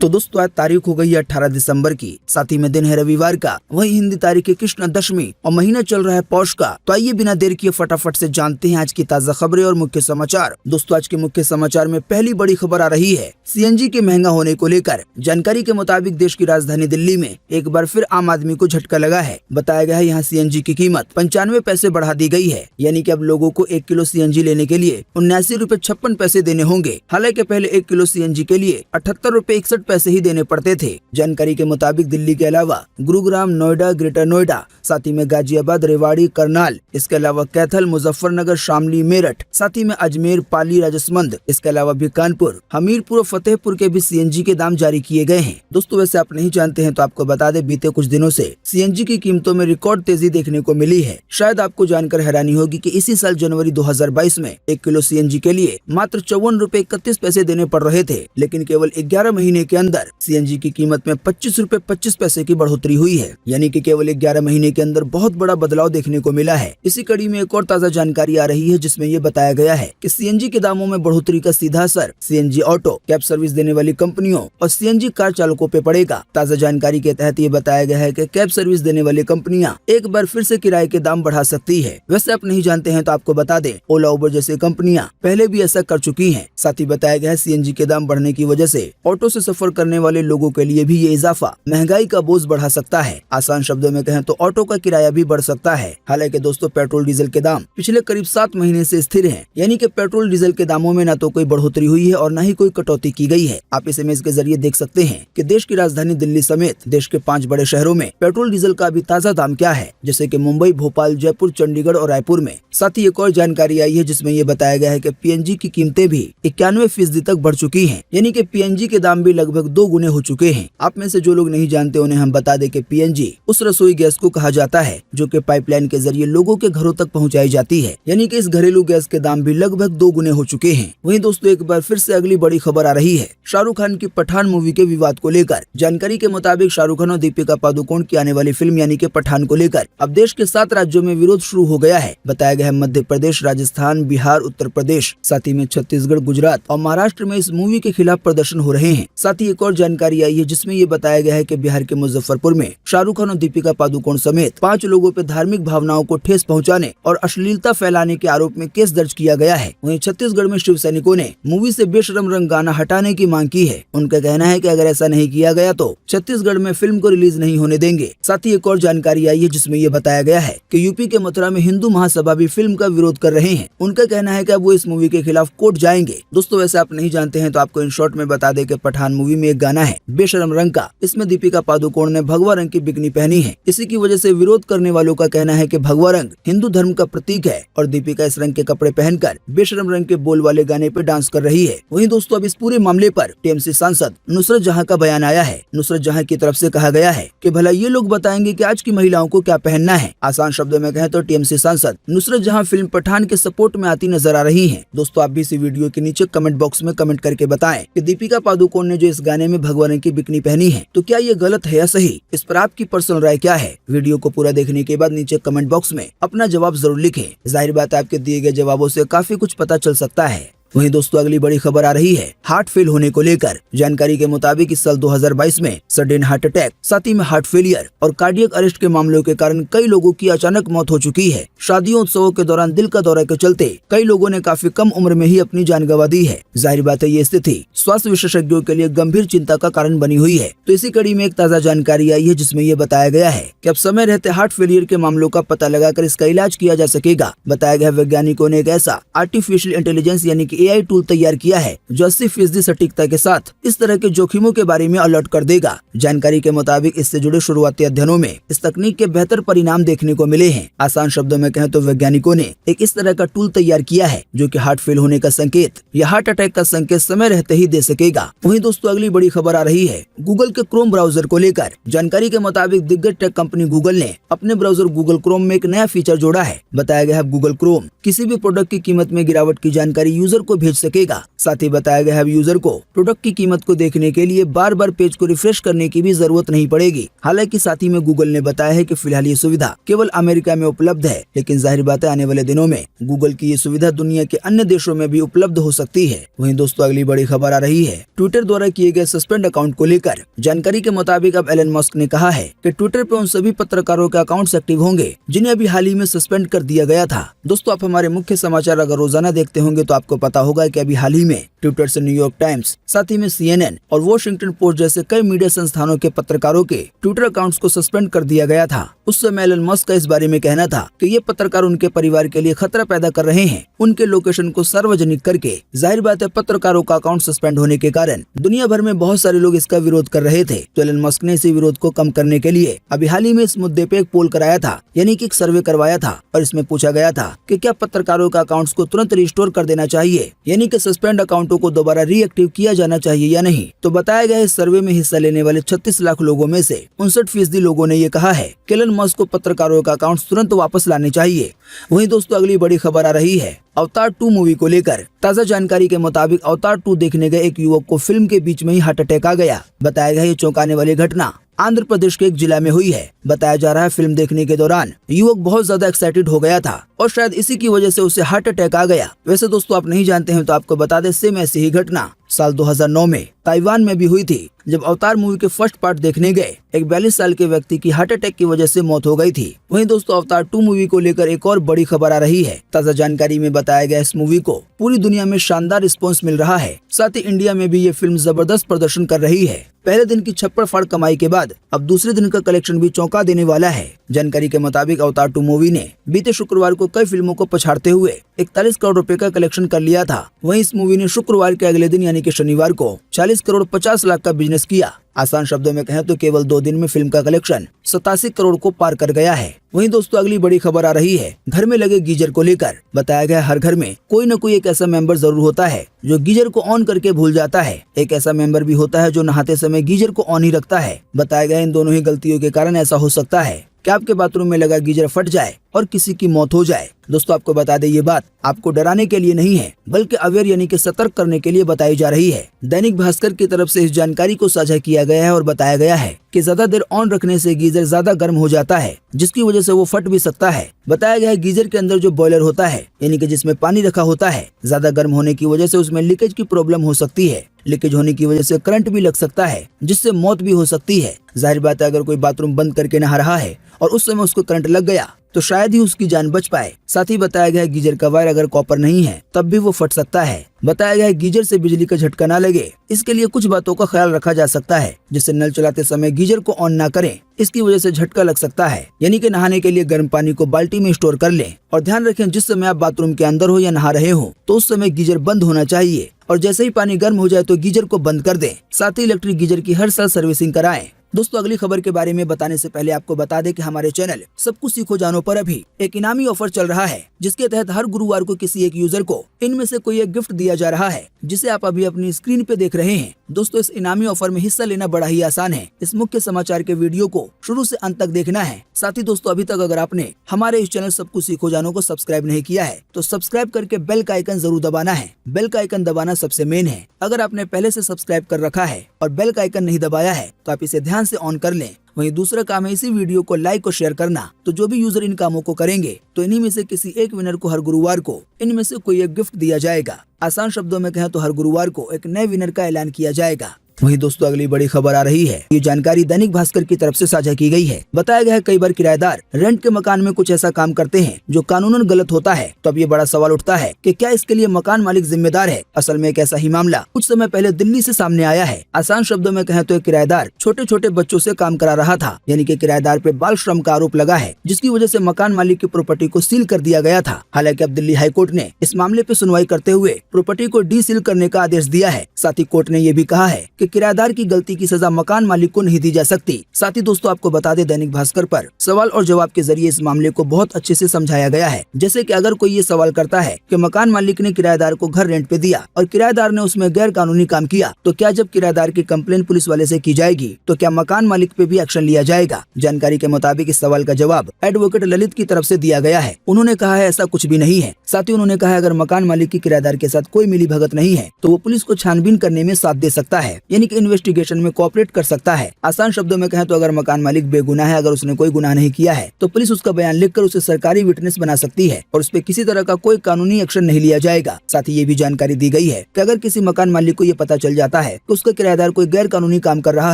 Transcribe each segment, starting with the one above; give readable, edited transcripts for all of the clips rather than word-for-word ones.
तो दोस्तों आज तारीख हो गई है 18 दिसंबर की, साथ ही में दिन है रविवार का, वही हिंदी तारीख है कृष्ण दशमी और महीना चल रहा है पौष का। तो आइए बिना देर किए फटाफट से जानते हैं आज की ताजा खबरें और मुख्य समाचार। दोस्तों आज के मुख्य समाचार में पहली बड़ी खबर आ रही है सीएनजी के महंगा होने को लेकर। जानकारी के मुताबिक देश की राजधानी दिल्ली में एक बार फिर आम आदमी को झटका लगा है। बताया गया है यहाँ सीएनजी की कीमत 95 पैसे बढ़ा दी गई है, यानी कि अब लोगों को 1 किलो सीएनजी लेने के लिए 79 रुपए 56 पैसे देने होंगे। हालांकि पहले 1 किलो सीएनजी के लिए 78 रुपए 61 पैसे ही देने पड़ते थे। जानकारी के मुताबिक दिल्ली के अलावा गुरुग्राम, नोएडा, ग्रेटर नोएडा, साथ ही में गाजियाबाद, रेवाड़ी, करनाल, इसके अलावा कैथल, मुजफ्फरनगर, शामली, मेरठ, साथ ही में अजमेर, पाली, राजसमंद, इसके अलावा भी कानपुर, हमीरपुर और फतेहपुर के भी सीएनजी के दाम जारी किए गए हैं। दोस्तों वैसे आप नहीं जानते हैं तो आपको बता दें, बीते कुछ दिनों से सीएनजी की कीमतों में रिकॉर्ड तेजी देखने को मिली है। शायद आपको जानकर हैरानी होगी कि इसी साल जनवरी 2022 में 1 किलो सीएनजी के लिए मात्र 54 रुपए 31 पैसे देने पड़ रहे थे, लेकिन केवल 11 महीने के अंदर सीएनजी की कीमत में 25 रुपए 25 पैसे की बढ़ोतरी हुई है, यानी कि केवल 11 महीने के अंदर बहुत बड़ा बदलाव देखने को मिला है। इसी कड़ी में एक और ताजा जानकारी आ रही है जिसमें ये बताया गया है कि सीएनजी के दामों में बढ़ोतरी का सीधा असर सीएनजी ऑटो, कैब सर्विस देने वाली कंपनियों और सीएनजी कार चालकों पे पड़ेगा। ताजा जानकारी के तहत ये बताया गया है कि कैब सर्विस देने वाली कंपनियां एक बार फिर से किराए के दाम बढ़ा सकती है। वैसे आप नहीं जानते हैं तो आपको बता दें, ओला, उबर जैसी कंपनियां पहले भी ऐसा कर चुकी हैं। साथ ही बताया गया है सीएनजी के दाम बढ़ने की वजह से ऑटो से सफर करने वाले लोगों के लिए भी ये इजाफा महंगाई का बोझ बढ़ा सकता है। आसान शब्दों में कहें तो ऑटो का किराया भी बढ़ सकता है। हालांकि दोस्तों पेट्रोल डीजल के दाम पिछले करीब 7 महीने से स्थिर हैं, यानी कि पेट्रोल डीजल के दामों में न तो कोई बढ़ोतरी हुई है और न ही कोई कटौती की गई है। आप इस इमेज के जरिए देख सकते हैं कि देश की राजधानी दिल्ली समेत देश के 5 बड़े शहरों में पेट्रोल डीजल का अभी ताजा दाम क्या है, जैसे कि मुंबई, भोपाल, जयपुर, चंडीगढ़ और रायपुर में। साथ ही एक और जानकारी आई है जिसमें ये बताया गया है कि पीएनजी की कीमतें भी 91% तक बढ़ चुकी हैं, यानी कि पीएनजी के दाम भी लगभग 2 गुने हो चुके हैं। आप में से जो लोग नहीं जानते उन्हें हम बता दें कि पीएनजी उस रसोई गैस को कहा जाता है जो कि पाइपलाइन के जरिए लोगों के घरों तक पहुंचाई जाती है, यानी कि इस घरेलू गैस के दाम भी लगभग 2 गुने हो चुके हैं। वहीं दोस्तों एक बार फिर से अगली बड़ी खबर आ रही है शाहरुख खान की पठान मूवी के विवाद को लेकर। जानकारी के मुताबिक शाहरुख खान और दीपिका पादुकोण की आने वाली फिल्म यानी कि पठान को लेकर अब देश के 7 राज्यों में विरोध शुरू हो गया है। बताया गया है मध्य प्रदेश, राजस्थान, बिहार, उत्तर प्रदेश, साथ ही में छत्तीसगढ़, गुजरात और महाराष्ट्र में इस मूवी के खिलाफ प्रदर्शन हो रहे हैं। साथ ही एक और जानकारी आई है जिसमें ये बताया गया है कि बिहार के मुजफ्फरपुर में शाहरुख खान और दीपिका पादुकोण समेत 5 लोगों पर धार्मिक भावनाओं को ठेस पहुंचाने और अश्लीलता फैलाने के आरोप में केस दर्ज किया गया है। वहीं छत्तीसगढ़ में शिव सैनिकों ने मूवी से बेशरम रंग गाना हटाने की मांग की है। उनका कहना है कि अगर ऐसा नहीं किया गया तो छत्तीसगढ़ में फिल्म को रिलीज नहीं होने देंगे। साथ ही एक और जानकारी आई है जिसमें ये बताया गया है कि यूपी के मथुरा में हिंदू महासभा भी फिल्म का विरोध कर रहे हैं। उनका कहना है कि अब वो इस मूवी के खिलाफ कोर्ट जाएंगे। दोस्तों वैसे आप नहीं जानते हैं तो आपको इन शॉर्ट में बता दें कि पठान मूवी में एक गाना है बेशरम रंग का, इसमें दीपिका पादुकोण ने भगवा रंग की बिकनी पहनी है। इसी की वजह से विरोध करने वालों का कहना है कि भगवा रंग हिंदू धर्म का प्रतीक है और दीपिका इस रंग के कपड़े पहनकर बेशरम रंग के बोल वाले गाने पे डांस कर रही है। वहीं दोस्तों अब इस पूरे मामले पर टीएमसी सांसद नुसरत जहां का बयान आया है। नुसरत जहां की तरफ से कहा गया है कि भला ये लोग बताएंगे कि आज की महिलाओं को क्या पहनना है। आसान शब्दों में कहें तो टीएमसी सांसद नुसरत जहां फिल्म पठान के सपोर्ट में आती नजर आ रही हैं। दोस्तों आप भी इस वीडियो के नीचे कमेंट बॉक्स में कमेंट करके बताएं कि दीपिका पादुकोण ने जो इस गाने में भगवा रंग की बिकनी पहनी है तो क्या ये गलत है या सही। इस पर आपकी पर्सनल राय क्या है। वीडियो को पूरा देखने के बाद नीचे कमेंट बॉक्स में अपना जवाब जरूर लिखें। जाहिर बात है आपके दिए गए जवाबों से काफी कुछ पता चल सकता है। वहीं दोस्तों अगली बड़ी खबर आ रही है हार्ट फेल होने को लेकर। जानकारी के मुताबिक इस साल 2022 में सडन हार्ट अटैक, साथ ही में हार्ट फेलियर और कार्डियक अरेस्ट के मामलों के कारण कई लोगों की अचानक मौत हो चुकी है। शादियों उत्सवों के दौरान दिल का दौरा के चलते कई लोगों ने काफी कम उम्र में ही अपनी जान गंवा दी है। जाहिर बात है ये स्थिति स्वास्थ्य विशेषज्ञों के लिए गंभीर चिंता का कारण बनी हुई है। तो इसी कड़ी में एक ताजा जानकारी आई है जिसमें ये बताया गया है कि अब समय रहते हार्ट फेलियर के मामलों का पता लगाकर इसका इलाज किया जा सकेगा। बताया गया वैज्ञानिकों ने एक ऐसा आर्टिफिशियल इंटेलिजेंस यानी कि एआई टूल तैयार किया है जो 80% सटीकता के साथ इस तरह के जोखिमों के बारे में अलर्ट कर देगा। जानकारी के मुताबिक इससे जुड़े शुरुआती अध्ययनों में इस तकनीक के बेहतर परिणाम देखने को मिले हैं। आसान शब्दों में कहें तो वैज्ञानिकों ने एक इस तरह का टूल तैयार किया है जो कि हार्ट फेल होने का संकेत या हार्ट अटैक का संकेत समय रहते ही दे सकेगा। वहीं दोस्तों अगली बड़ी खबर आ रही है गूगल के क्रोम ब्राउजर को लेकर। जानकारी के मुताबिक दिग्गज टेक कंपनी गूगल ने अपने ब्राउजर गूगल क्रोम में एक नया फीचर जोड़ा है। बताया गया है गूगल क्रोम किसी भी प्रोडक्ट की कीमत में गिरावट की जानकारी यूजर को भेज सकेगा। साथ ही बताया गया है यूजर को प्रोडक्ट की कीमत को देखने के लिए बार बार पेज को रिफ्रेश करने की भी जरूरत नहीं पड़ेगी। हालांकि साथ ही में गूगल ने बताया है कि फिलहाल ये सुविधा केवल अमेरिका में उपलब्ध है, लेकिन जाहिर बात है आने वाले दिनों में गूगल की ये सुविधा दुनिया के अन्य देशों में भी उपलब्ध हो सकती है। वहीं दोस्तों अगली बड़ी खबर आ रही है ट्विटर द्वारा किए गए सस्पेंड अकाउंट को लेकर। जानकारी के मुताबिक अब एलन मस्क ने कहा है कि ट्विटर पे उन सभी पत्रकारों के अकाउंट्स एक्टिव होंगे जिन्हें अभी हाल ही में सस्पेंड कर दिया गया था। दोस्तों आप हमारे मुख्य समाचार अगर रोजाना देखते होंगे तो आपको पता होगा कि अभी हाल ही में ट्विटर से न्यूयॉर्क टाइम्स, साथ ही में CNN और वॉशिंगटन पोस्ट जैसे कई मीडिया संस्थानों के पत्रकारों के ट्विटर अकाउंट्स को सस्पेंड कर दिया गया था। उस समय एलन मस्क का इस बारे में कहना था कि ये पत्रकार उनके परिवार के लिए खतरा पैदा कर रहे हैं, उनके लोकेशन को सार्वजनिक करके। जाहिर बात है पत्रकारों का अकाउंट सस्पेंड होने के कारण दुनिया भर में बहुत सारे लोग इसका विरोध कर रहे थे। तो एलन मस्क ने इसी विरोध को कम करने के लिए अभी हाल ही में इस मुद्दे पे एक पोल कराया था, यानी कि एक सर्वे करवाया था और इसमें पूछा गया था कि क्या पत्रकारों का अकाउंट्स को तुरंत रिस्टोर कर देना चाहिए, यानी कि सस्पेंड अकाउंटों को दोबारा रीएक्टिव किया जाना चाहिए या नहीं। तो बताया गया इस सर्वे में हिस्सा लेने वाले 36 लाख लोगों में से 59% लोगों ने ये कहा है कि एलन मस्क को पत्रकारों का अकाउंट तुरंत वापस लाने चाहिए। वहीं दोस्तों अगली बड़ी खबर आ रही है अवतार 2 मूवी को लेकर। ताजा जानकारी के मुताबिक अवतार 2 देखने गए एक युवक को फिल्म के बीच में ही हार्ट अटैक आ गया। बताया गया ये चौंकाने वाली घटना आंध्र प्रदेश के एक जिला में हुई है। बताया जा रहा है फिल्म देखने के दौरान युवक बहुत ज्यादा एक्साइटेड हो गया था और शायद इसी की वजह से उसे हार्ट अटैक आ गया। वैसे दोस्तों आप नहीं जानते हैं तो आपको बता दें सेम ऐसी ही घटना साल 2009 में ताइवान में भी हुई थी, जब अवतार मूवी के फर्स्ट पार्ट देखने गए एक 42 साल के व्यक्ति की हार्ट अटैक की वजह से मौत हो गई थी। वहीं दोस्तों अवतार 2 मूवी को लेकर एक और बड़ी खबर आ रही है। ताजा जानकारी में बताया गया इस मूवी को पूरी दुनिया में शानदार रिस्पॉन्स मिल रहा है, साथ ही इंडिया में भी ये फिल्म जबरदस्त प्रदर्शन कर रही है। पहले दिन की छप्पड़ फाड़ कमाई के बाद अब दूसरे दिन का कलेक्शन भी चौंका देने वाला है। जानकारी के मुताबिक अवतार 2 मूवी ने बीते शुक्रवार को कई फिल्मों को पछाड़ते हुए 41 करोड़ रुपए का कलेक्शन कर लिया था। वहीं इस मूवी ने शुक्रवार के अगले दिन यानी कि शनिवार को 40 करोड़ 50 लाख का बिजनेस किया। आसान शब्दों में कहें तो केवल 2 दिन में फिल्म का कलेक्शन 87 करोड़ को पार कर गया है। वहीं दोस्तों अगली बड़ी खबर आ रही है घर में लगे गीजर को लेकर। बताया गया हर घर में कोई न कोई एक ऐसा मेंबर जरूर होता है जो गीजर को ऑन करके भूल जाता है। एक ऐसा मेंबर भी होता है जो नहाते समय गीजर को ऑन ही रखता है। बताया गया इन दोनों ही गलतियों के कारण ऐसा हो सकता है कि आपके बाथरूम में लगा गीजर फट जाए और किसी की मौत हो जाए। दोस्तों आपको बता दें ये बात आपको डराने के लिए नहीं है बल्कि अवेयर यानी कि सतर्क करने के लिए बताई जा रही है। दैनिक भास्कर की तरफ से इस जानकारी को साझा किया गया है और बताया गया है कि ज्यादा देर ऑन रखने से गीजर ज्यादा गर्म हो जाता है, जिसकी वजह से वो फट भी सकता है। बताया गया है गीजर के अंदर जो बॉयलर होता है यानी कि जिसमें पानी रखा होता है, ज्यादा गर्म होने की वजह से उसमें लीकेज की प्रॉब्लम हो सकती है। लीकेज होने की वजह से करंट भी लग सकता है जिससे मौत भी हो सकती है। जाहिर बात है अगर कोई बाथरूम बंद करके नहा रहा है और उस समय उसको करंट लग गया तो शायद ही उसकी जान बच पाए। साथ ही बताया गया गीजर का वायर अगर कॉपर नहीं है तब भी वो फट सकता है। बताया गया गीजर से बिजली का झटका ना लगे इसके लिए कुछ बातों का ख्याल रखा जा सकता है, जिससे नल चलाते समय गीजर को ऑन ना करें, इसकी वजह से झटका लग सकता है। यानी कि नहाने के लिए गर्म पानी को बाल्टी में स्टोर कर लें और ध्यान रखें जिस समय आप बाथरूम के अंदर हो या नहा रहे हो तो उस समय गीजर बंद होना चाहिए और जैसे ही पानी गर्म हो जाए तो गीजर को बंद कर दें। साथ ही इलेक्ट्रिक गीजर की हर साल सर्विसिंग कराएं। दोस्तों अगली खबर के बारे में बताने से पहले आपको बता दें कि हमारे चैनल सब कुछ सीखो जानो पर अभी एक इनामी ऑफर चल रहा है, जिसके तहत हर गुरुवार को किसी एक यूजर को इनमें से कोई एक गिफ्ट दिया जा रहा है, जिसे आप अभी अपनी स्क्रीन पे देख रहे हैं। दोस्तों इस इनामी ऑफर में हिस्सा लेना बड़ा ही आसान है। इस मुख्य समाचार के वीडियो को शुरू से अंत तक देखना है। साथ ही दोस्तों अभी तक अगर आपने हमारे इस चैनल सब कुछ सीखो जानो को सब्सक्राइब नहीं किया है तो सब्सक्राइब करके बेल का आइकन जरूर दबाना है। बेल का आइकन दबाना सबसे मेन है। अगर आपने पहले से सब्सक्राइब कर रखा है और बेल का आइकन नहीं दबाया है तो आप इसे ध्यान से ऑन कर लें। वहीं दूसरा काम है इसी वीडियो को लाइक और शेयर करना। तो जो भी यूजर इन कामों को करेंगे तो इन्हीं में से किसी एक विनर को हर गुरुवार को इनमें से कोई एक गिफ्ट दिया जाएगा। आसान शब्दों में कहें तो हर गुरुवार को एक नए विनर का ऐलान किया जाएगा। वहीं दोस्तों अगली बड़ी खबर आ रही है। ये जानकारी दैनिक भास्कर की तरफ से साझा की गई है। बताया गया है कई बार किराएदार रेंट के मकान में कुछ ऐसा काम करते हैं जो कानूनन गलत होता है। तो अब ये बड़ा सवाल उठता है कि क्या इसके लिए मकान मालिक जिम्मेदार है। असल में एक ऐसा ही मामला कुछ समय पहले दिल्ली से सामने आया है। आसान शब्दों में कहें तो एक किराएदार छोटे छोटे बच्चों से काम करा रहा था, यानी कि किराएदार पे बाल श्रम का आरोप लगा है, जिसकी वजह से मकान मालिक की प्रॉपर्टी को सील कर दिया गया था। हालांकि अब दिल्ली हाईकोर्ट ने इस मामले पे सुनवाई करते हुए प्रॉपर्टी को डी सील करने का आदेश दिया है। साथ ही कोर्ट ने ये भी कहा है कि कि किराएदार की गलती की सजा मकान मालिक को नहीं दी जा सकती। साथ ही दोस्तों आपको बता दें, दैनिक भास्कर पर सवाल और जवाब के जरिए इस मामले को बहुत अच्छे से समझाया गया है। जैसे कि अगर कोई ये सवाल करता है कि मकान मालिक ने किराएदार को घर रेंट पे दिया और किराएदार ने उसमें गैर कानूनी काम किया, तो क्या जब किराएदार की कंप्लेन पुलिस वाले से की जाएगी तो क्या मकान मालिक पे भी एक्शन लिया जाएगा? जानकारी के मुताबिक इस सवाल का जवाब एडवोकेट ललित की तरफ से दिया गया है। उन्होंने कहा है ऐसा कुछ भी नहीं है। साथ ही उन्होंने कहा है अगर मकान मालिक की किराएदार के साथ कोई मिली भगत नहीं है तो वो पुलिस को छानबीन करने में साथ दे सकता है, यानी कि इन्वेस्टिगेशन में कोऑपरेट कर सकता है। आसान शब्दों में कहें तो अगर मकान मालिक बेगुनाह है, अगर उसने कोई गुनाह नहीं किया है तो पुलिस उसका बयान लिखकर उसे सरकारी विटनेस बना सकती है और उस पर किसी तरह का कोई कानूनी एक्शन नहीं लिया जाएगा। साथ ही ये भी जानकारी दी गई है कि अगर किसी मकान मालिक को ये पता चल जाता है कि उसका किराएदार कोई गैर कानूनी काम कर रहा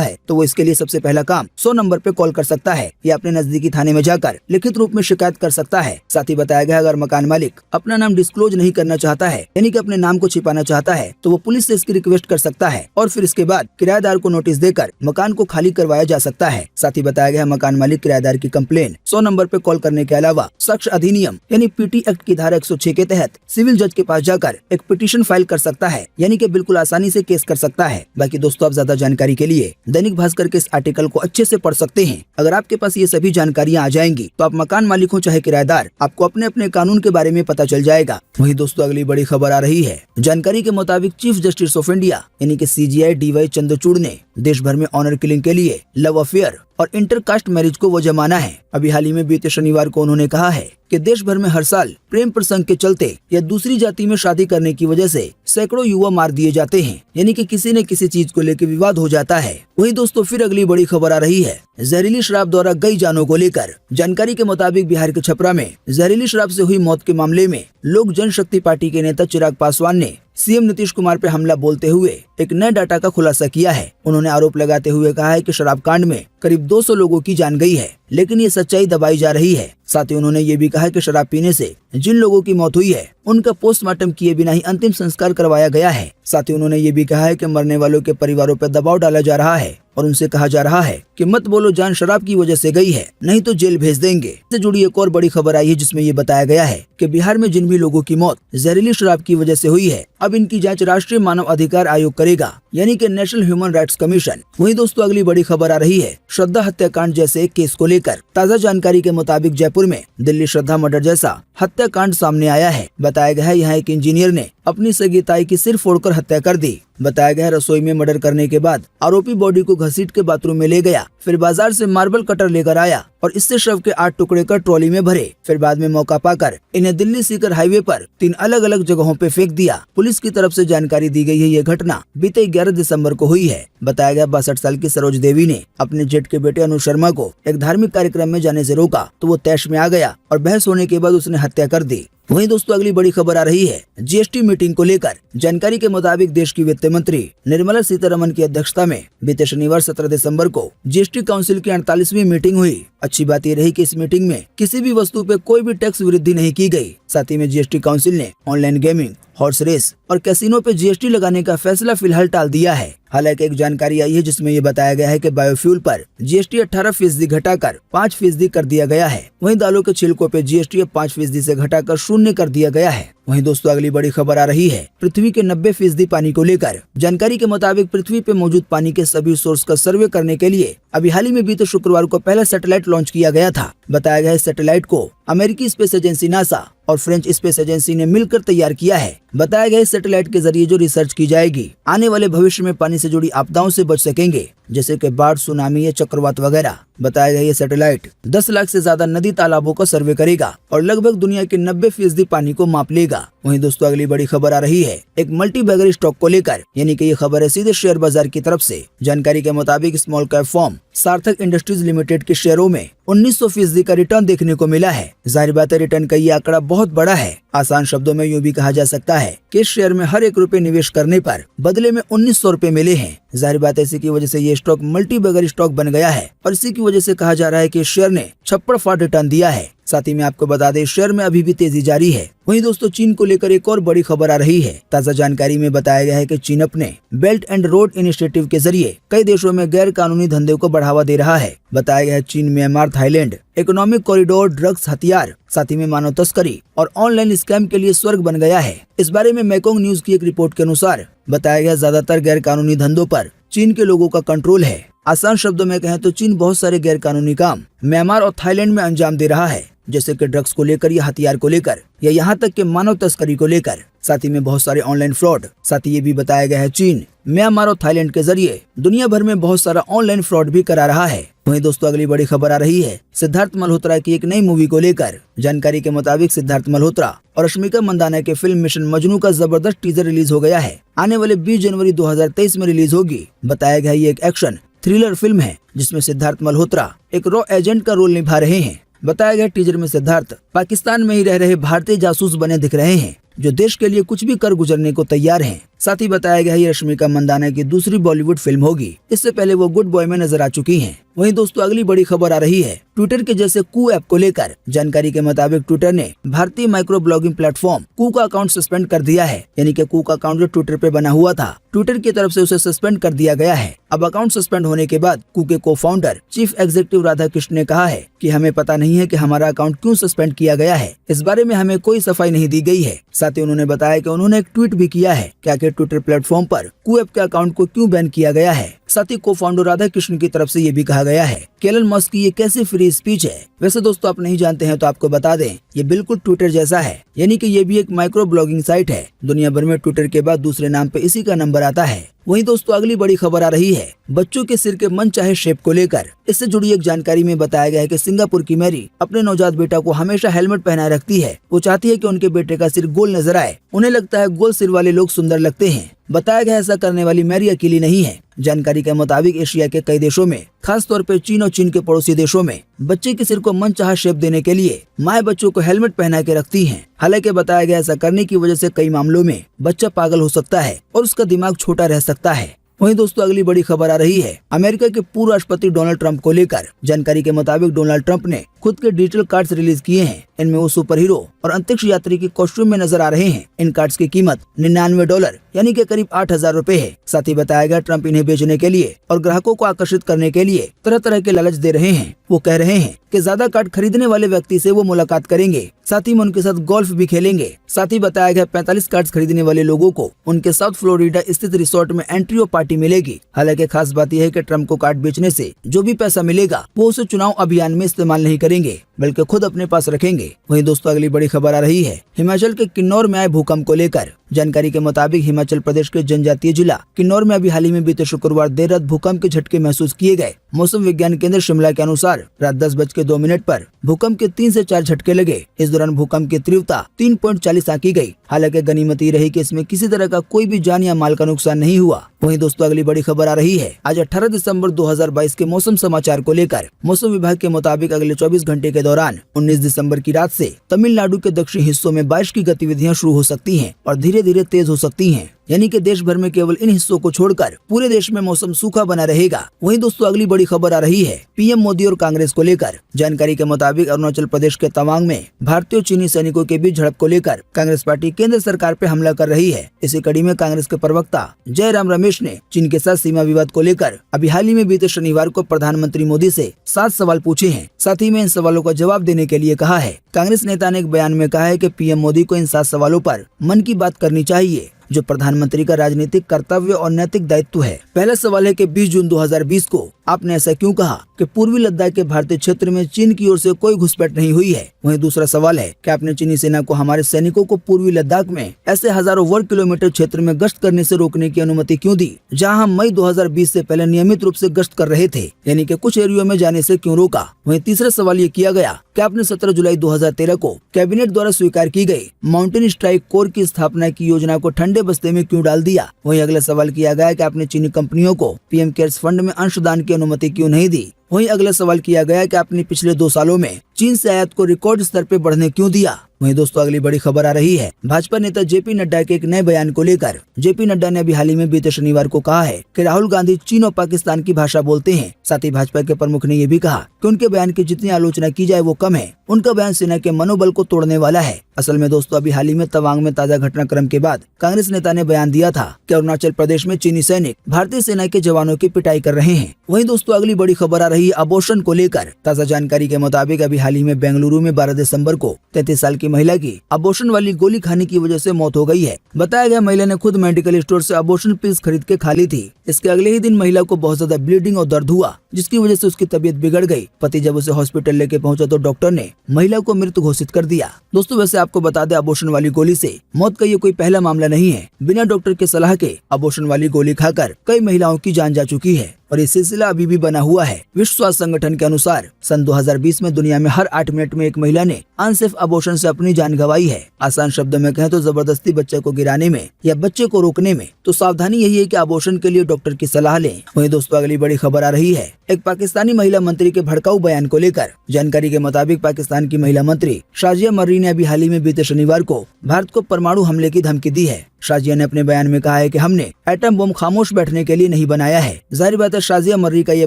है तो वो इसके लिए सबसे पहला काम 100 नंबर पे कॉल कर सकता है या अपने नजदीकी थाने में जाकर लिखित रूप में शिकायत कर सकता है। साथ ही बताया गया अगर मकान मालिक अपना नाम डिस्क्लोज नहीं करना चाहता है, यानी कि अपने नाम को छिपाना चाहता है, तो वो पुलिस से इसकी रिक्वेस्ट कर सकता है और फिर इसके बाद किराएदार को नोटिस देकर मकान को खाली करवाया जा सकता है। साथ ही बताया गया मकान मालिक किराएदार की कंप्लेन 100 नंबर पे कॉल करने के अलावा शख्स अधिनियम यानी पीटी एक्ट की धारा 106 के तहत सिविल जज के पास जाकर एक पिटीशन फाइल कर सकता है, यानी कि बिल्कुल आसानी से केस कर सकता है। बाकी दोस्तों आप ज्यादा जानकारी के लिए दैनिक भास्कर के इस आर्टिकल को अच्छे से पढ़ सकते हैं। अगर आपके पास ये सभी जानकारियां आ जाएंगी तो आप मकान मालिक हो चाहे किराएदार, आपको अपने अपने कानून के बारे में पता चल जाएगा। वही दोस्तों अगली बड़ी खबर आ रही है। जानकारी के मुताबिक चीफ जस्टिस ऑफ इंडिया यानी कि CJI DY चंद्रचूड़ ने देश भर में ऑनर किलिंग के लिए लव अफेयर और इंटरकास्ट मैरिज को वजह माना है। अभी हाल ही में बीते शनिवार को उन्होंने कहा है कि देश भर में हर साल प्रेम प्रसंग के चलते या दूसरी जाति में शादी करने की वजह से सैकड़ों युवा मार दिए जाते हैं, यानी कि किसी न किसी चीज को लेकर विवाद हो जाता है। वही दोस्तों फिर अगली बड़ी खबर आ रही है जहरीली शराब द्वारा गई जानों को लेकर। जानकारी के मुताबिक बिहार के छपरा में जहरीली शराब से हुई मौत के मामले में लोक जनशक्ति पार्टी के नेता चिराग पासवान ने CM नीतीश कुमार पे हमला बोलते हुए एक नए डाटा का खुलासा किया है। उन्होंने आरोप लगाते हुए कहा है कि शराब कांड में करीब 200 लोगों की जान गई है, लेकिन ये सच्चाई दबाई जा रही है। साथ ही उन्होंने ये भी कहा कि शराब पीने से जिन लोगों की मौत हुई है उनका पोस्टमार्टम किए बिना ही अंतिम संस्कार करवाया गया है। साथ ही उन्होंने ये भी कहा है कि मरने वालों के परिवारों पर दबाव डाला जा रहा है और उनसे कहा जा रहा है कि मत बोलो जान शराब की वजह से गई है, नहीं तो जेल भेज देंगे। इससे जुड़ी एक और बड़ी खबर आई है जिसमें ये बताया गया है कि बिहार में जिन भी लोगों की मौत जहरीली शराब की वजह से हुई है अब इनकी जांच राष्ट्रीय मानव अधिकार आयोग करेगा, यानी कि नेशनल ह्यूमन राइट्स कमीशन। वहीं दोस्तों अगली बड़ी खबर आ रही है श्रद्धा हत्याकांड जैसे एक केस को लेकर। ताज़ा जानकारी के मुताबिक जयपुर में दिल्ली श्रद्धा मर्डर जैसा हत्याकांड सामने आया है। बताया गया है यहाँ एक इंजीनियर ने अपनी सगी ताई की सिर फोड़कर हत्या कर दी। बताया गया रसोई में मर्डर करने के बाद आरोपी बॉडी को घसीट के बाथरूम में ले गया, फिर बाजार से मार्बल कटर लेकर आया और इससे शव के 8 टुकड़े कर ट्रॉली में भरे। फिर बाद में मौका पाकर इन्हें दिल्ली सीकर हाईवे पर 3 अलग अलग जगहों पे फेंक दिया। पुलिस की तरफ से जानकारी दी गई है ये घटना बीते 11 दिसंबर को हुई है। बताया गया 62 साल की सरोज देवी ने अपने जेठ के बेटे अनु शर्मा को एक धार्मिक कार्यक्रम में जाने से रोका तो वो तैश में आ गया और बहस होने के बाद उसने हत्या कर दी। वहीं दोस्तों अगली बड़ी खबर आ रही है GST मीटिंग को लेकर। जानकारी के मुताबिक देश की वित्त मंत्री निर्मला सीतारमन की अध्यक्षता में बीते शनिवार 17 दिसंबर को GST काउंसिल की 48वीं मीटिंग हुई। अच्छी बात यह रही कि इस मीटिंग में किसी भी वस्तु पे कोई भी टैक्स वृद्धि नहीं की गई। साथ ही में GST काउंसिल ने ऑनलाइन गेमिंग, हॉर्स रेस और कैसीनो पे GST लगाने का फैसला फिलहाल टाल दिया है। हालांकि एक जानकारी आई है जिसमें ये बताया गया है कि बायोफ्यूल पर GST 18% घटाकर 5% कर दिया गया है। वहीं दालों के छिलकों पे GST 5% से घटाकर 0 कर दिया गया है। वहीं दोस्तों अगली बड़ी खबर आ रही है पृथ्वी के 90% पानी को लेकर। जानकारी के मुताबिक पृथ्वी पे मौजूद पानी के सभी सोर्स का सर्वे करने के लिए अभी हाल ही में बीते शुक्रवार को पहला सैटेलाइट लॉन्च किया गया था। बताया गया है सैटेलाइट को अमेरिकी स्पेस एजेंसी नासा और फ्रेंच स्पेस एजेंसी ने मिलकर तैयार किया है। बताया गया इस सैटेलाइट के जरिए जो रिसर्च की जाएगी आने वाले भविष्य में पानी से जुड़ी आपदाओं से बच सकेंगे, जैसे कि बाढ़, सुनामी या चक्रवात वगैरह। बताया गया ये सैटेलाइट 10 लाख से ज्यादा नदी तालाबों का सर्वे करेगा और लगभग दुनिया के 90% पानी को माप लेगा। वहीं दोस्तों अगली बड़ी खबर आ रही है एक मल्टी बैगर स्टॉक को लेकर, यानी कि ये खबर है सीधे शेयर बाजार की तरफ से। जानकारी के मुताबिक स्मॉल कैप फर्म सार्थक इंडस्ट्रीज लिमिटेड के शेयरों में 1900% का रिटर्न देखने को मिला है। जाहिर बात है रिटर्न का ये आंकड़ा बहुत बड़ा है। आसान शब्दों में यूं भी कहा जा सकता है कि इस शेयर में हर 1 रुपए निवेश करने पर बदले में 1900 रुपए मिले हैं। जाहिर बात है इसी की वजह से ये स्टॉक मल्टी बैगर स्टॉक बन गया है और इसी की वजह से कहा जा रहा है कि शेयर ने छप्पड़ फाड़ रिटर्न दिया है। साथ ही में आपको बता दें शेयर में अभी भी तेजी जारी है। वहीं दोस्तों चीन को लेकर एक और बड़ी खबर आ रही है। ताज़ा जानकारी में बताया गया है कि चीन अपने बेल्ट एंड रोड इनिशिएटिव के जरिए कई देशों में गैर कानूनी धंधे को बढ़ावा दे रहा है। बताया गया है चीन Myanmar, Thailand economic corridor, drugs, हथियार, साथ ही में मानव तस्करी और ऑनलाइन स्कैम के लिए स्वर्ग बन गया है। इस बारे में मैकोंग न्यूज की एक रिपोर्ट के अनुसार बताया गया ज्यादातर गैर कानूनी धंधों पर चीन के लोगों का कंट्रोल है। आसान शब्दों में कहें तो चीन बहुत सारे गैर कानूनी काम म्यांमार और थाईलैंड में अंजाम दे रहा है, जैसे कि ड्रग्स को लेकर या हथियार को लेकर या यहाँ तक कि मानव तस्करी को लेकर, साथ ही में बहुत सारे ऑनलाइन फ्रॉड। साथ ही ये भी बताया गया है चीन म्यांमार और थाईलैंड के जरिए दुनिया भर में बहुत सारा ऑनलाइन फ्रॉड भी करा रहा है। वहीं दोस्तों अगली बड़ी खबर आ रही है सिद्धार्थ मल्होत्रा की एक नई मूवी को लेकर। जानकारी के मुताबिक सिद्धार्थ मल्होत्रा और रश्मिका मंदाना के फिल्म मिशन मजनू का जबरदस्त टीजर रिलीज हो गया है। आने वाले 20 जनवरी 2023 में रिलीज होगी। बताया गया ये एक एक्शन थ्रिलर फिल्म है जिसमें सिद्धार्थ मल्होत्रा एक रॉ एजेंट का रोल निभा रहे हैं। बताया गया टीजर में सिद्धार्थ पाकिस्तान में ही रह रहे भारतीय जासूस बने दिख रहे हैं जो देश के लिए कुछ भी कर गुजरने को तैयार हैं। साथ ही बताया गया ये रश्मिका मंदाना की दूसरी बॉलीवुड फिल्म होगी। इससे पहले वो गुड बॉय में नजर आ चुकी हैं। वहीं दोस्तों अगली बड़ी खबर आ रही है ट्विटर के जैसे कू ऐप को लेकर। जानकारी के मुताबिक ट्विटर ने भारतीय माइक्रो ब्लॉगिंग प्लेटफॉर्म कू का अकाउंट सस्पेंड कर दिया है। यानी कि कू का अकाउंट जो ट्विटर पे बना हुआ था, ट्विटर की तरफ से उसे सस्पेंड कर दिया गया है। अब अकाउंट सस्पेंड होने के बाद कू के को founder chief executive Radha Krishna ने कहा है कि हमें पता नहीं है कि हमारा अकाउंट क्यों सस्पेंड किया गया है। इस बारे में हमें कोई सफाई नहीं दी गई है। साथ ही उन्होंने बताया कि उन्होंने एक ट्वीट भी किया है कि आखिर ट्विटर प्लेटफॉर्म पर कू ऐप के अकाउंट को क्यों बैन किया गया है। साथ ही को फाउंडर राधा कृष्ण की तरफ से ये भी कहा गया है कि एलन मस्क की ये कैसी फ्री स्पीच है। वैसे दोस्तों आप नहीं जानते हैं तो आपको बता दें, ये बिल्कुल ट्विटर जैसा है। यानी कि ये भी एक माइक्रो ब्लॉगिंग साइट है। दुनिया भर में ट्विटर के बाद दूसरे नाम पे इसी का नंबर आता है। वहीं दोस्तों अगली बड़ी खबर आ रही है बच्चों के सिर के मनचाहे शेप को लेकर। इससे जुड़ी एक जानकारी में बताया गया है कि सिंगापुर की मैरी अपने नवजात बेटा को हमेशा हेलमेट पहनाए रखती है। वो चाहती है कि उनके बेटे का सिर गोल नजर आए। उन्हें लगता है गोल सिर वाले लोग सुंदर लगते हैं। बताया गया ऐसा करने वाली मैरी अकेली नहीं है। जानकारी के मुताबिक एशिया के कई देशों में, खास तौर पे चीन और चीन के पड़ोसी देशों में बच्चे के सिर को मनचाहा शेप देने के लिए माए बच्चों को हेलमेट पहना के रखती हैं। हालांकि बताया गया ऐसा करने की वजह से कई मामलों में बच्चा पागल हो सकता है और उसका दिमाग छोटा रह सकता है। वहीं दोस्तों अगली बड़ी खबर आ रही है अमेरिका के पूर्व राष्ट्रपति डोनाल्ड ट्रंप को लेकर। जानकारी के मुताबिक डोनाल्ड ट्रंप ने खुद के डिजिटल कार्ड्स रिलीज किए हैं। इनमें वो सुपर हीरो और अंतरिक्ष यात्री के कॉस्ट्यूम में नजर आ रहे हैं। इन कार्ड्स की कीमत $99 यानी कि करीब 8,000 रुपए है। साथ ही बताया गया ट्रंप इन्हें बेचने के लिए और ग्राहकों को आकर्षित करने के लिए तरह तरह के लालच दे रहे हैं। वो कह रहे हैं कि ज्यादा कार्ड खरीदने वाले व्यक्ति से वो मुलाकात करेंगे, साथ ही में उनके साथ गोल्फ भी खेलेंगे। साथ ही बताया गया 45 कार्ड्स खरीदने वाले लोगों को उनके साउथ फ्लोरिडा स्थित रिसोर्ट में एंट्री और पार्टी मिलेगी। हालांकि खास बात यह है कि ट्रंप को कार्ड बेचने से जो भी पैसा मिलेगा वो उसे चुनाव अभियान में इस्तेमाल नहीं करेंगे बल्कि खुद अपने पास रखेंगे। वहीं दोस्तों अगली बड़ी खबर आ रही है हिमाचल के किन्नौर में आए भूकंप को लेकर। जानकारी के मुताबिक हिमाचल प्रदेश के जनजातीय जिला किन्नौर में अभी हाल ही में बीते शुक्रवार देर रात भूकंप के झटके महसूस किए गए। मौसम विज्ञान केंद्र शिमला के अनुसार रात 10:02 पर भूकंप के 3 से 4 झटके लगे। इस दौरान भूकंप की तीव्रता 3.40 आंकी गई। हालांकि गनीमत ये रही कि इसमें किसी तरह का कोई भी जान या माल का नुकसान नहीं हुआ। वहीं दोस्तों अगली बड़ी खबर आ रही है आज 18 दिसंबर 2022 के मौसम समाचार को लेकर। मौसम विभाग के मुताबिक अगले 24 घंटे के दौरान 19 दिसंबर की रात से तमिलनाडु के दक्षिणी हिस्सों में बारिश की गतिविधियां शुरू हो सकती हैं और धीरे धीरे तेज हो सकती हैं। यानी कि देश भर में केवल इन हिस्सों को छोड़कर पूरे देश में मौसम सूखा बना रहेगा। वहीं दोस्तों अगली बड़ी खबर आ रही है पीएम मोदी और कांग्रेस को लेकर। जानकारी के मुताबिक अरुणाचल प्रदेश के तवांग में भारतीय और चीनी सैनिकों के बीच झड़प को लेकर कांग्रेस पार्टी केंद्र सरकार पे हमला कर रही है। इसी कड़ी में कांग्रेस के प्रवक्ता जयराम रमेश ने चीन के साथ सीमा विवाद को लेकर अभी हाल ही में बीते शनिवार को प्रधानमंत्री मोदी से 7 सवाल पूछे हैं। साथ ही में इन सवालों का जवाब देने के लिए कहा है। कांग्रेस नेता ने एक बयान में कहा है कि पीएम मोदी को इन 7 सवालों पर मन की बात करनी चाहिए जो प्रधानमंत्री का राजनीतिक कर्तव्य और नैतिक दायित्व है। पहला सवाल है कि 20 जून 2020 को आपने ऐसा क्यों कहा कि पूर्वी लद्दाख के भारतीय क्षेत्र में चीन की ओर से कोई घुसपैठ नहीं हुई है। वहीं दूसरा सवाल है कि आपने चीनी सेना को हमारे सैनिकों को पूर्वी लद्दाख में ऐसे हजारों वर्ग किलोमीटर क्षेत्र में गश्त करने से रोकने की अनुमति क्यों दी, जहां हम मई 2020 से पहले नियमित रूप से गश्त कर रहे थे, यानी कि कुछ एरियो में जाने से क्यों रोका। वहीं तीसरा सवाल ये किया गया कि आपने 17 जुलाई 2013 को कैबिनेट द्वारा स्वीकार की गई माउंटेन स्ट्राइक कोर की स्थापना की योजना को ठंडे बस्ते में क्यों डाल दिया। वहीं अगला सवाल किया गया कि आपने चीनी कंपनियों को पीएम केयर्स फंड में अंशदान की अनुमति क्यों नहीं दी। वहीं अगला सवाल किया गया कि आपने पिछले 2 सालों में चीन से आयात को रिकॉर्ड स्तर पर बढ़ने क्यों दिया। वहीं दोस्तों अगली बड़ी खबर आ रही है भाजपा नेता जेपी नड्डा के एक नए बयान को लेकर। जेपी नड्डा ने अभी हाल ही में बीते शनिवार को कहा है कि राहुल गांधी चीन और पाकिस्तान की भाषा बोलते हैं। साथ ही भाजपा के प्रमुख ने यह भी कहा कि उनके बयान की जितनी आलोचना की जाए वो कम है। उनका बयान सेना के मनोबल को तोड़ने वाला है। असल में दोस्तों अभी हाल ही में तवांग में ताजा घटनाक्रम के बाद कांग्रेस नेता ने बयान दिया था कि अरुणाचल प्रदेश में चीनी सैनिक भारतीय सेना के जवानों की पिटाई कर रहे हैं। वहीं दोस्तों अगली बड़ी खबर आ रही है अबॉर्शन को लेकर। ताजा जानकारी के मुताबिक अभी हाल ही में बेंगलुरु में 12 दिसंबर को 33 साल की महिला की अबॉर्शन वाली गोली खाने की वजह से मौत हो गई है। बताया गया महिला ने खुद मेडिकल स्टोर से अबॉर्शन पिल्स खरीद के खा ली थी। इसके अगले ही दिन महिला को बहुत ज्यादा ब्लीडिंग और दर्द हुआ, जिसकी वजह से उसकी तबीयत बिगड़ गई। पति जब उसे हॉस्पिटल लेके पहुंचा तो डॉक्टर ने महिला को मृत घोषित कर दिया। दोस्तों वैसे आपको बता दें अबॉर्शन वाली गोली से मौत का ये कोई पहला मामला नहीं है। बिना डॉक्टर के सलाह के अबॉर्शन वाली गोली खाकर कई महिलाओं की जान जा चुकी है और ये सिलसिला अभी भी बना हुआ है। विश्व स्वास्थ्य संगठन के अनुसार सन 2020 में दुनिया में हर 8 मिनट में एक महिला ने अनसेफ अबॉर्शन से अपनी जान गंवाई है। आसान शब्दों में कहें तो जबरदस्ती बच्चे को गिराने में या बच्चे को रोकने में। तो सावधानी यही है कि अबॉर्शन के लिए डॉक्टर की सलाह लें। वहीं दोस्तों अगली बड़ी खबर आ रही है एक पाकिस्तानी महिला मंत्री के भड़काऊ बयान को लेकर। जानकारी के मुताबिक पाकिस्तान की महिला मंत्री शाजिया मर्री ने अभी हाल ही में बीते शनिवार को भारत को परमाणु हमले की धमकी दी है। शाजिया ने अपने बयान में कहा है कि हमने एटम बम खामोश बैठने के लिए नहीं बनाया है। जाहिर बात है शाजिया मर्री का ये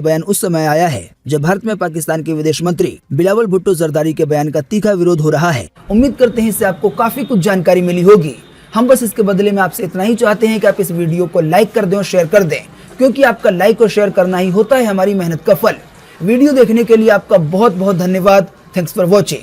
बयान उस समय आया है जब भारत में पाकिस्तान के विदेश मंत्री बिलावल भुट्टो जरदारी के बयान का तीखा विरोध हो रहा है। उम्मीद करते हैं इससे आपको काफी कुछ जानकारी मिली होगी। हम बस इसके बदले में आपसे इतना ही चाहते हैं कि आप इस वीडियो को लाइक कर दें और शेयर कर दें, क्योंकि आपका लाइक और शेयर करना ही होता है हमारी मेहनत का फल। वीडियो देखने के लिए आपका बहुत बहुत धन्यवाद। Thanks for watching.